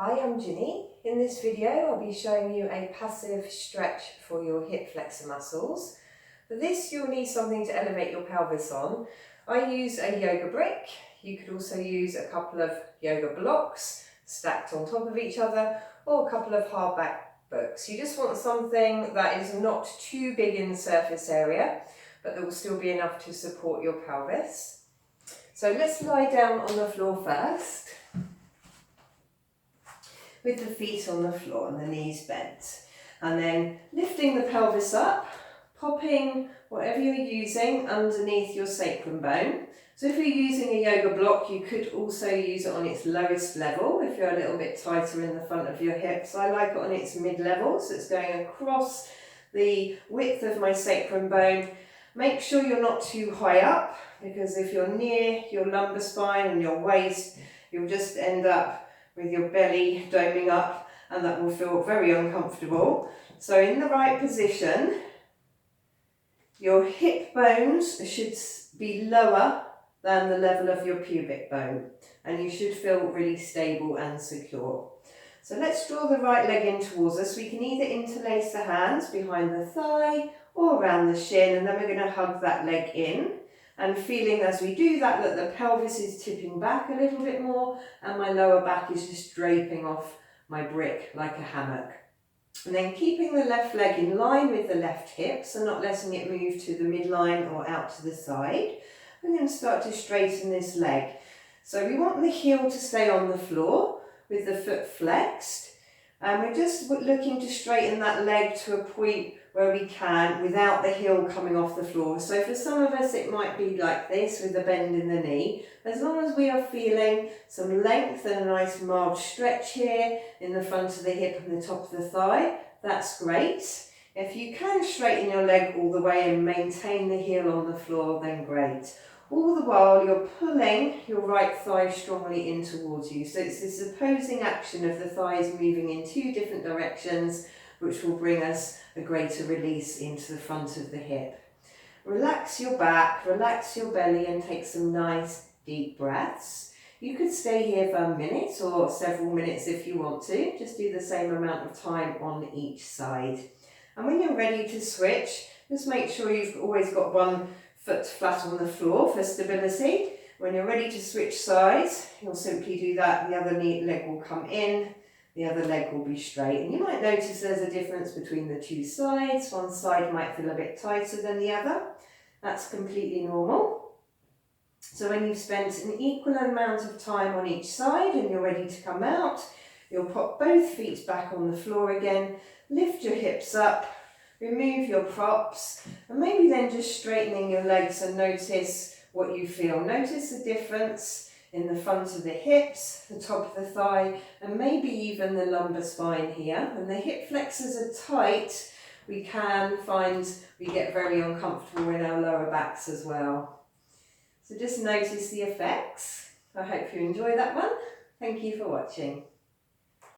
Hi, I'm Ginny. In this video I'll be showing you a passive stretch for your hip flexor muscles. For this you'll need something to elevate your pelvis on. I use a yoga brick. You could also use a couple of yoga blocks stacked on top of each other, or a couple of hardback books. You just want something that is not too big in the surface area, but that will still be enough to support your pelvis. So let's lie down on the floor first, with the feet on the floor and the knees bent, and then lifting the pelvis up, popping whatever you're using underneath your sacrum bone. So if you're using a yoga block, you could also use it on its lowest level if you're a little bit tighter in the front of your hips. I like it on its mid-level, so it's going across the width of my sacrum bone. Make sure you're not too high up, because if you're near your lumbar spine and your waist, you'll just end up with your belly doming up, and that will feel very uncomfortable. So in the right position, your hip bones should be lower than the level of your pubic bone, and you should feel really stable and secure. So let's draw the right leg in towards us. We can either interlace the hands behind the thigh or around the shin, and then we're going to hug that leg in. And feeling as we do that the pelvis is tipping back a little bit more, and my lower back is just draping off my brick like a hammock. And then keeping the left leg in line with the left hip, so not letting it move to the midline or out to the side. I'm going to start to straighten this leg. So we want the heel to stay on the floor with the foot flexed. And we're just looking to straighten that leg to a point where we can without the heel coming off the floor. So for some of us it might be like this with a bend in the knee. As long as we are feeling some length and a nice mild stretch here in the front of the hip and the top of the thigh, that's great. If you can straighten your leg all the way and maintain the heel on the floor, then great. All the while you're pulling your right thigh strongly in towards you. So it's this opposing action of the thighs moving in two different directions, which will bring us a greater release into the front of the hip. Relax your back, relax your belly, and take some nice deep breaths. You could stay here for a minute or several minutes if you want to. Just do the same amount of time on each side. And when you're ready to switch, just make sure you've always got one foot flat on the floor for stability. When you're ready to switch sides, you'll simply do that. The other leg will come in, the other leg will be straight. And you might notice there's a difference between the two sides. One side might feel a bit tighter than the other. That's completely normal. So when you've spent an equal amount of time on each side and you're ready to come out, you'll pop both feet back on the floor again, lift your hips up, remove your props, and maybe then just straightening your legs and notice what you feel. Notice the difference in the front of the hips, the top of the thigh, and maybe even the lumbar spine here. When the hip flexors are tight, we can find we get very uncomfortable in our lower backs as well. So just notice the effects. I hope you enjoy that one. Thank you for watching.